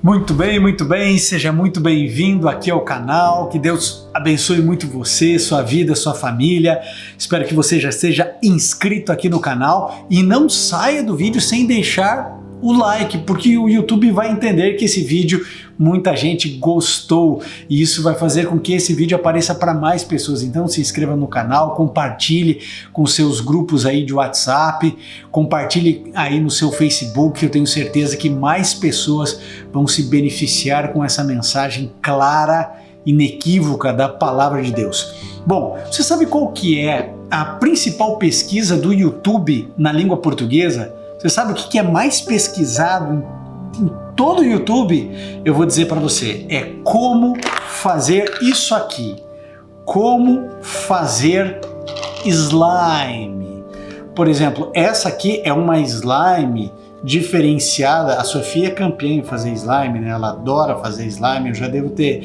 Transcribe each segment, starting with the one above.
Muito bem, seja muito bem-vindo aqui ao canal, que Deus abençoe muito você, sua vida, sua família. Espero que você já esteja inscrito aqui no canal e não saia do vídeo sem deixar o like, porque o YouTube vai entender que esse vídeo muita gente gostou e isso vai fazer com que esse vídeo apareça para mais pessoas. Então se inscreva no canal, compartilhe com seus grupos aí de WhatsApp, compartilhe aí no seu Facebook. Eu tenho certeza que mais pessoas vão se beneficiar com essa mensagem clara, inequívoca da palavra de Deus. Bom, você sabe qual que é a principal pesquisa do YouTube na língua portuguesa? Você sabe o que é mais pesquisado em todo o YouTube? Eu vou dizer para você, é como fazer isso aqui. Como fazer slime. Por exemplo, essa aqui é uma slime diferenciada. A Sofia é campeã em fazer slime, né? Ela adora fazer slime. Eu já devo ter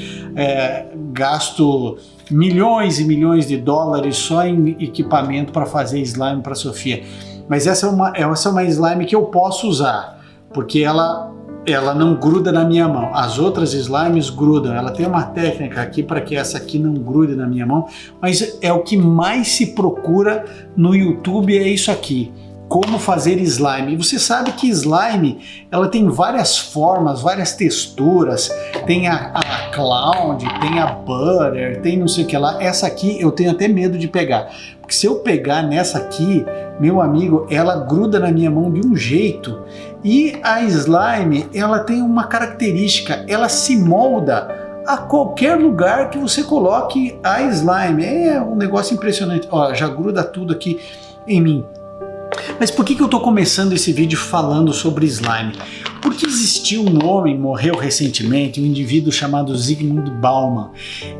gasto milhões e milhões de dólares só em equipamento para fazer slime para a Sofia. Mas essa é uma slime que eu posso usar, porque ela não gruda na minha mão. As outras slimes grudam. Ela tem uma técnica aqui para que essa aqui não grude na minha mão, mas é o que mais se procura no YouTube, é isso aqui. Como fazer slime. E você sabe que slime, ela tem várias formas, várias texturas. Tem a cloud, tem a butter, tem não sei o que lá. Essa aqui eu tenho até medo de pegar, porque se eu pegar nessa aqui, meu amigo, ela gruda na minha mão de um jeito. E a slime, ela tem uma característica, ela se molda a qualquer lugar que você coloque a slime. É um negócio impressionante. Ó, já gruda tudo aqui em mim. Mas por que eu estou começando esse vídeo falando sobre slime? Porque existiu um homem, morreu recentemente, um indivíduo chamado Zygmunt Bauman.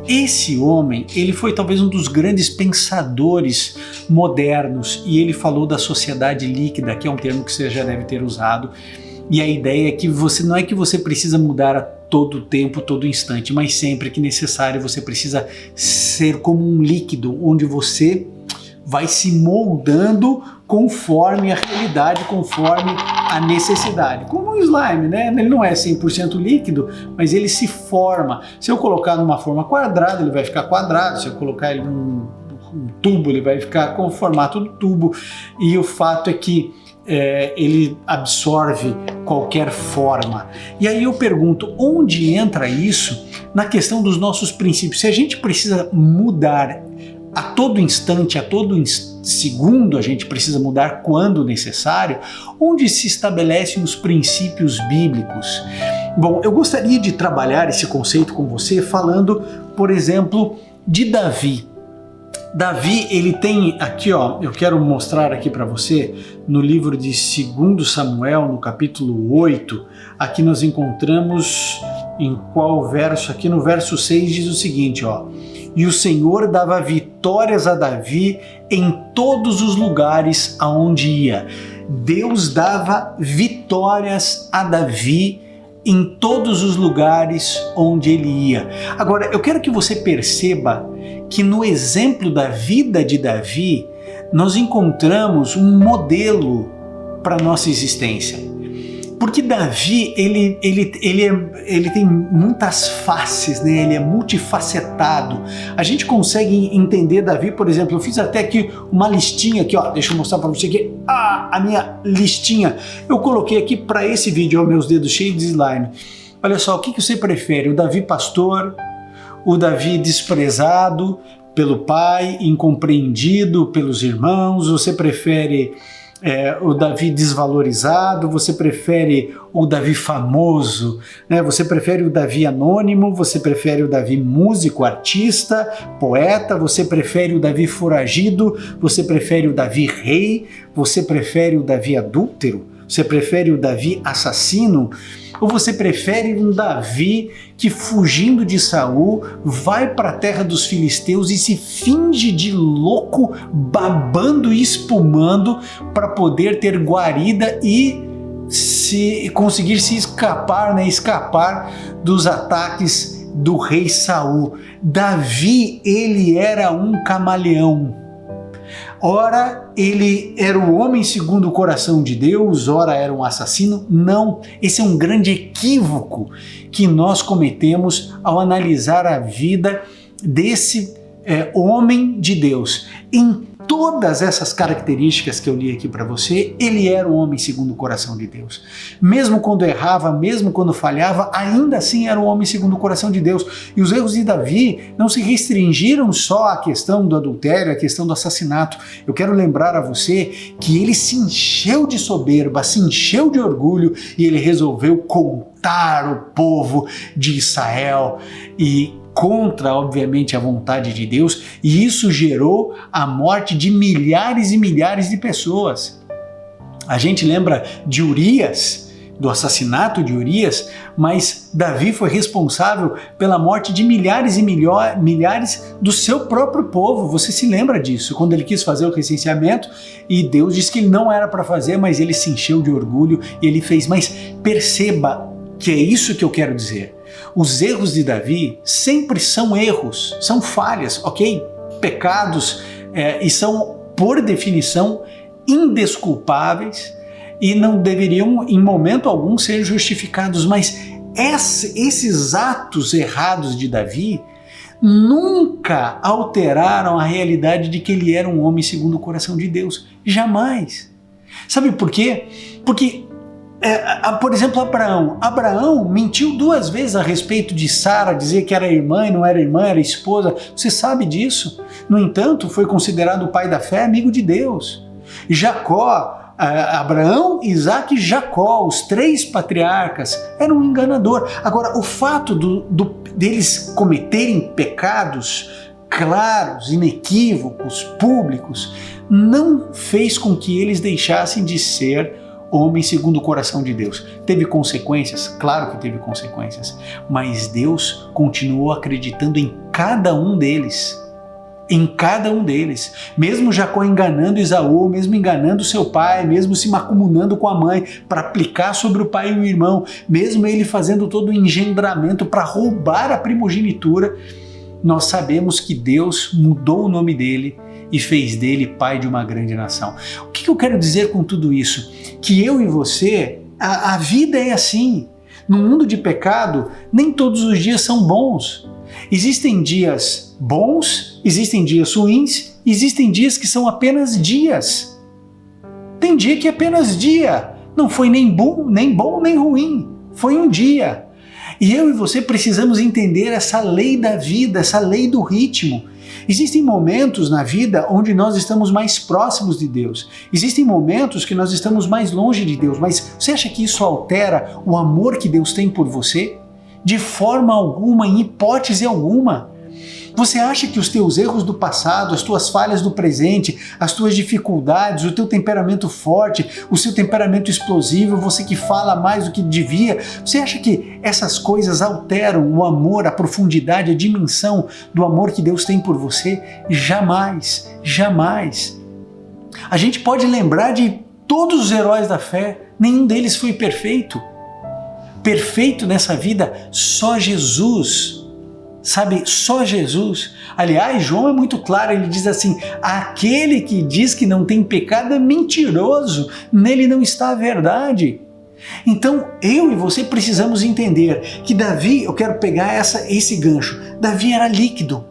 Esse homem, ele foi talvez um dos grandes pensadores modernos, e ele falou da sociedade líquida, que é um termo que você já deve ter usado. E a ideia é que não é que você precisa mudar a todo tempo, todo instante, mas sempre que necessário você precisa ser como um líquido, onde você vai se moldando conforme a realidade, conforme a necessidade. Como o slime, né? Ele não é 100% líquido, mas ele se forma. Se eu colocar numa forma quadrada, ele vai ficar quadrado. Se eu colocar ele num tubo, ele vai ficar com o formato do tubo. E o fato é que ele absorve qualquer forma. E aí eu pergunto, onde entra isso na questão dos nossos princípios? Se a gente precisa mudar a todo instante, a todo segundo, a gente precisa mudar quando necessário, onde se estabelecem os princípios bíblicos? Bom, eu gostaria de trabalhar esse conceito com você falando, por exemplo, de Davi. Davi, ele tem aqui, ó, eu quero mostrar aqui para você, no livro de 2 Samuel, no capítulo 8, aqui nós encontramos em qual verso? Aqui no verso 6 diz o seguinte, ó: e o Senhor dava vitórias a Davi em todos os lugares aonde ia. Deus dava vitórias a Davi em todos os lugares onde ele ia. Agora, eu quero que você perceba que no exemplo da vida de Davi, nós encontramos um modelo para a nossa existência. Porque Davi, ele tem muitas faces, né? Ele é multifacetado. A gente consegue entender Davi, por exemplo, eu fiz até aqui uma listinha aqui, ó, deixa eu mostrar para você aqui, a minha listinha. Eu coloquei aqui para esse vídeo, ó, meus dedos cheios de slime. Olha só, o que você prefere? O Davi pastor, o Davi desprezado pelo pai, incompreendido pelos irmãos? Você prefere o Davi desvalorizado? Você prefere o Davi famoso, né? Você prefere o Davi anônimo? Você prefere o Davi músico, artista, poeta? Você prefere o Davi foragido? Você prefere o Davi rei? Você prefere o Davi adúltero? Você prefere o Davi assassino? Ou você prefere um Davi que, fugindo de Saul, vai para a terra dos filisteus e se finge de louco, babando e espumando para poder ter guarida e conseguir se escapar, né? Escapar dos ataques do rei Saul? Davi, ele era um camaleão. Ora ele era o homem segundo o coração de Deus, ora era um assassino. Não, esse é um grande equívoco que nós cometemos ao analisar a vida desse homem de Deus. Em todas essas características que eu li aqui para você, ele era um homem segundo o coração de Deus. Mesmo quando errava, mesmo quando falhava, ainda assim era um homem segundo o coração de Deus. E os erros de Davi não se restringiram só à questão do adultério, à questão do assassinato. Eu quero lembrar a você que ele se encheu de soberba, se encheu de orgulho e ele resolveu contar o povo de Israel e contra, obviamente, a vontade de Deus, e isso gerou a morte de milhares e milhares de pessoas. A gente lembra de Urias, do assassinato de Urias, mas Davi foi responsável pela morte de milhares e milhares do seu próprio povo. Você se lembra disso, quando ele quis fazer o recenseamento e Deus disse que ele não era para fazer, mas ele se encheu de orgulho e ele fez. Mas perceba que é isso que eu quero dizer. Os erros de Davi sempre são erros, são falhas, ok? Pecados e são, por definição, indesculpáveis e não deveriam, em momento algum, ser justificados. Mas esses atos errados de Davi nunca alteraram a realidade de que ele era um homem segundo o coração de Deus. Jamais. Sabe por quê? Porque por exemplo, Abraão mentiu 2 vezes a respeito de Sara, dizer que era irmã e não era irmã, era esposa. Você sabe disso. No entanto, foi considerado o pai da fé, amigo de Deus. Jacó, Abraão, Isaac e Jacó, os 3 patriarcas, eram um enganador. Agora, o fato deles cometerem pecados claros, inequívocos, públicos, não fez com que eles deixassem de ser homem segundo o coração de Deus. Teve consequências? Claro que teve consequências, mas Deus continuou acreditando em cada um deles. Em cada um deles. Mesmo Jacó enganando Esaú, mesmo enganando seu pai, mesmo se macumunando com a mãe para aplicar sobre o pai e o irmão, mesmo ele fazendo todo o engendramento para roubar a primogenitura, nós sabemos que Deus mudou o nome dele e fez dele pai de uma grande nação. O que eu quero dizer com tudo isso? Que eu e você, a vida é assim. No mundo de pecado, nem todos os dias são bons. Existem dias bons, existem dias ruins, existem dias que são apenas dias. Tem dia que é apenas dia. Não foi nem bom nem ruim. Foi um dia. E eu e você precisamos entender essa lei da vida, essa lei do ritmo. Existem momentos na vida onde nós estamos mais próximos de Deus. Existem momentos que nós estamos mais longe de Deus. Mas você acha que isso altera o amor que Deus tem por você? De forma alguma, em hipótese alguma. Você acha que os teus erros do passado, as tuas falhas do presente, as tuas dificuldades, o teu temperamento forte, o seu temperamento explosivo, você que fala mais do que devia, você acha que essas coisas alteram o amor, a profundidade, a dimensão do amor que Deus tem por você? Jamais, jamais. A gente pode lembrar de todos os heróis da fé, nenhum deles foi perfeito. Perfeito nessa vida, só Jesus. Sabe, só Jesus. Aliás, João é muito claro, ele diz assim: aquele que diz que não tem pecado é mentiroso, nele não está a verdade. Então, eu e você precisamos entender que Davi, eu quero pegar esse gancho, Davi era líquido,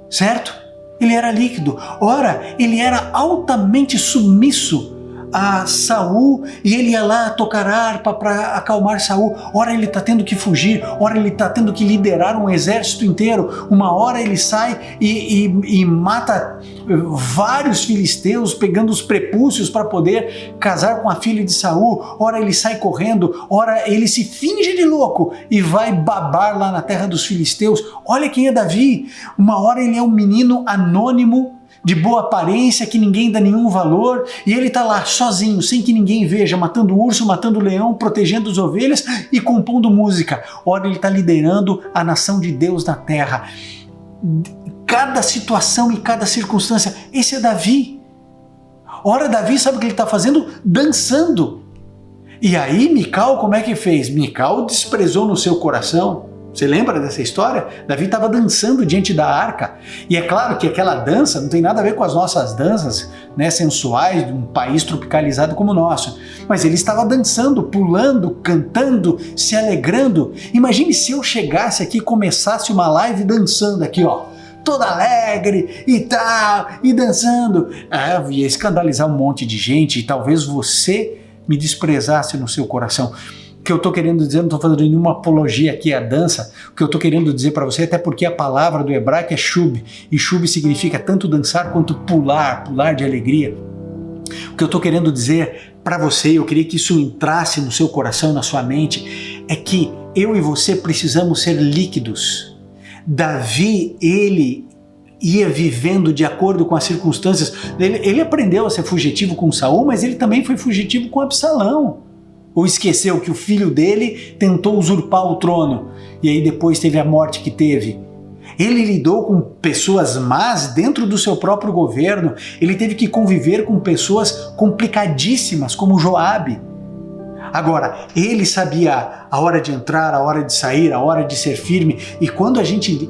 certo? Ele era líquido. Ora, ele era altamente submisso a Saul e ele ia lá tocar harpa para acalmar Saul. Ora ele está tendo que fugir, ora ele está tendo que liderar um exército inteiro. Uma hora ele sai e mata vários filisteus, pegando os prepúcios para poder casar com a filha de Saul. Ora ele sai correndo, ora ele se finge de louco e vai babar lá na terra dos filisteus. Olha quem é Davi. Uma hora ele é um menino anônimo, de boa aparência, que ninguém dá nenhum valor, e ele está lá sozinho, sem que ninguém veja, matando urso, matando leão, protegendo as ovelhas e compondo música. Ora, ele está liderando a nação de Deus na terra. Cada situação e cada circunstância, esse é Davi. Ora, Davi sabe o que ele está fazendo? Dançando. E aí, Mical, como é que fez? Mical desprezou no seu coração. Você lembra dessa história? Davi estava dançando diante da arca. E é claro que aquela dança não tem nada a ver com as nossas danças, né, sensuais de um país tropicalizado como o nosso. Mas ele estava dançando, pulando, cantando, se alegrando. Imagine se eu chegasse aqui e começasse uma live dançando aqui, ó, toda alegre e tal, e dançando. Eu ia escandalizar um monte de gente e talvez você me desprezasse no seu coração. O que eu estou querendo dizer, não estou fazendo nenhuma apologia aqui à dança, o que eu estou querendo dizer para você, até porque a palavra do hebraico é shub, e shub significa tanto dançar quanto pular, pular de alegria. O que eu estou querendo dizer para você, eu queria que isso entrasse no seu coração, na sua mente, é que eu e você precisamos ser líquidos. Davi, ele ia vivendo de acordo com as circunstâncias. Ele aprendeu a ser fugitivo com Saul, mas ele também foi fugitivo com Absalão. Ou esqueceu que o filho dele tentou usurpar o trono e aí depois teve a morte que teve. Ele lidou com pessoas más dentro do seu próprio governo. Ele teve que conviver com pessoas complicadíssimas como Joabe. Agora, ele sabia a hora de entrar, a hora de sair, a hora de ser firme. E quando a gente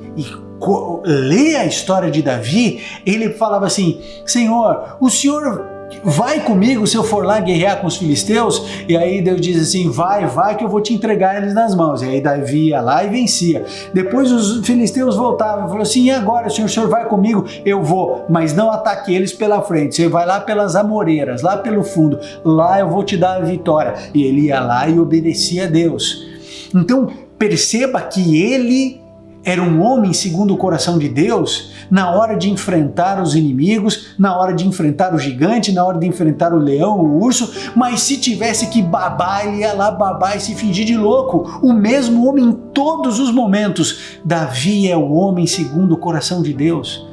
lê a história de Davi, ele falava assim: Senhor, o Senhor vai comigo se eu for lá guerrear com os filisteus? E aí Deus diz assim: vai que eu vou te entregar eles nas mãos. E aí Davi ia lá e vencia. Depois os filisteus voltavam e falaram assim: e agora, o senhor vai comigo? Eu vou, mas não ataque eles pela frente. Você vai lá pelas amoreiras, lá pelo fundo. Lá eu vou te dar a vitória. E ele ia lá e obedecia a Deus. Então perceba que ele era um homem segundo o coração de Deus na hora de enfrentar os inimigos, na hora de enfrentar o gigante, na hora de enfrentar o leão, o urso, mas se tivesse que babar, ele ia lá babar e se fingir de louco. O mesmo homem em todos os momentos. Davi é o homem segundo o coração de Deus.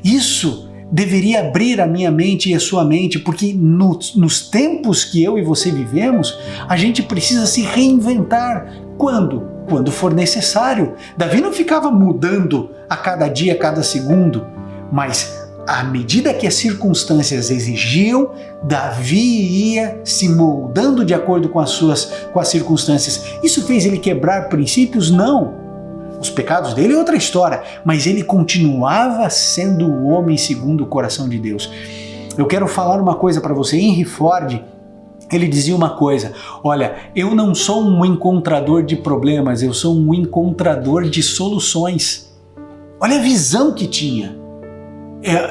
Isso deveria abrir a minha mente e a sua mente, porque nos tempos que eu e você vivemos, a gente precisa se reinventar. Quando? Quando for necessário. Davi não ficava mudando a cada dia, a cada segundo, mas à medida que as circunstâncias exigiam, Davi ia se moldando de acordo com as circunstâncias. Isso fez ele quebrar princípios? Não. Os pecados dele é outra história, mas ele continuava sendo o homem segundo o coração de Deus. Eu quero falar uma coisa para você. Henry Ford, ele dizia uma coisa: olha, eu não sou um encontrador de problemas, eu sou um encontrador de soluções. Olha a visão que tinha.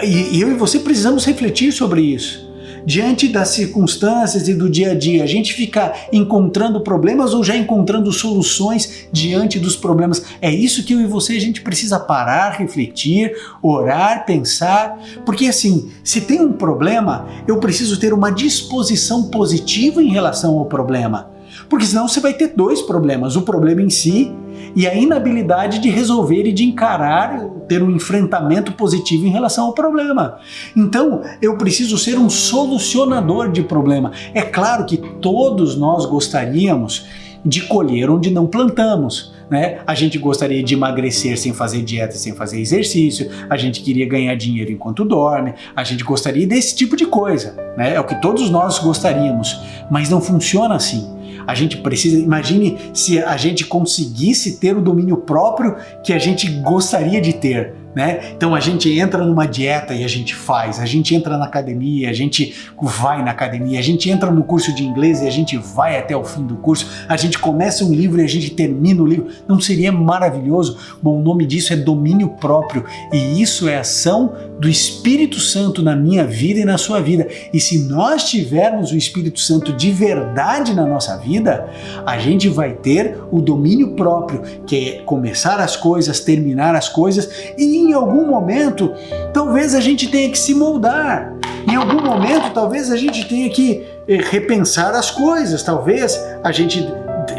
E eu e você precisamos refletir sobre isso. Diante das circunstâncias e do dia a dia, a gente fica encontrando problemas ou já encontrando soluções diante dos problemas? É isso que eu e você, a gente precisa parar, refletir, orar, pensar, porque assim, se tem um problema, eu preciso ter uma disposição positiva em relação ao problema, porque senão você vai ter dois problemas: o problema em si e a inabilidade de resolver e de encarar, ter um enfrentamento positivo em relação ao problema. Então, eu preciso ser um solucionador de problema. É claro que todos nós gostaríamos de colher onde não plantamos, né? A gente gostaria de emagrecer sem fazer dieta, sem fazer exercício, a gente queria ganhar dinheiro enquanto dorme, a gente gostaria desse tipo de coisa, né? É o que todos nós gostaríamos, mas não funciona assim. A gente precisa, imagine se a gente conseguisse ter o domínio próprio que a gente gostaria de ter, né? Então a gente entra numa dieta e a gente faz, a gente entra na academia, a gente vai na academia, a gente entra no curso de inglês e a gente vai até o fim do curso, a gente começa um livro e a gente termina o livro. Não seria maravilhoso? Bom, o nome disso é domínio próprio, e isso é ação do Espírito Santo na minha vida e na sua vida. E se nós tivermos o Espírito Santo de verdade na nossa vida, a gente vai ter o domínio próprio, que é começar as coisas, terminar as coisas, e em algum momento talvez a gente tenha que se moldar, em algum momento talvez a gente tenha que repensar as coisas, talvez a gente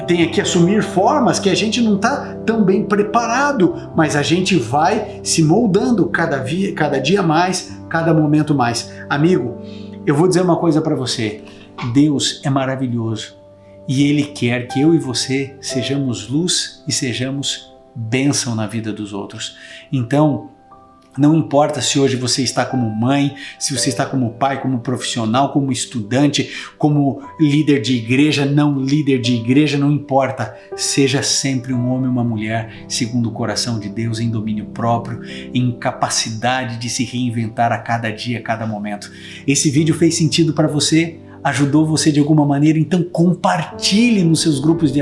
tenha que assumir formas que a gente não está tão bem preparado, mas a gente vai se moldando cada dia mais, cada momento mais. Amigo, eu vou dizer uma coisa para você: Deus é maravilhoso e Ele quer que eu e você sejamos luz e sejamos bênção na vida dos outros. Então, Não importa se hoje você está como mãe, se você está como pai, como profissional, como estudante, como líder de igreja, não líder de igreja, não importa. Seja sempre um homem ou uma mulher segundo o coração de Deus, em domínio próprio, em capacidade de se reinventar a cada dia, a cada momento. Esse vídeo fez sentido para você? Ajudou você de alguma maneira? Então compartilhe nos seus grupos de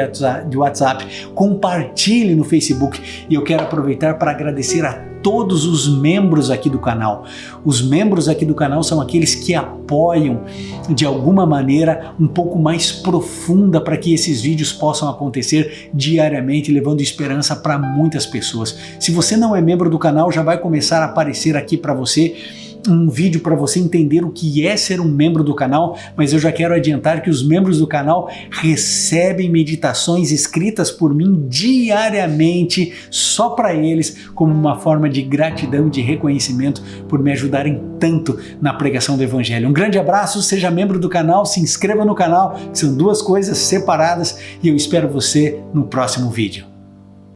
WhatsApp, compartilhe no Facebook. E eu quero aproveitar para agradecer a todos os membros aqui do canal. Os membros aqui do canal são aqueles que apoiam de alguma maneira um pouco mais profunda para que esses vídeos possam acontecer diariamente, levando esperança para muitas pessoas. Se você não é membro do canal, já vai começar a aparecer aqui para você um vídeo para você entender o que é ser um membro do canal, mas eu já quero adiantar que os membros do canal recebem meditações escritas por mim diariamente, só para eles, como uma forma de gratidão e de reconhecimento por me ajudarem tanto na pregação do Evangelho. Um grande abraço, seja membro do canal, se inscreva no canal, que são duas coisas separadas, e eu espero você no próximo vídeo.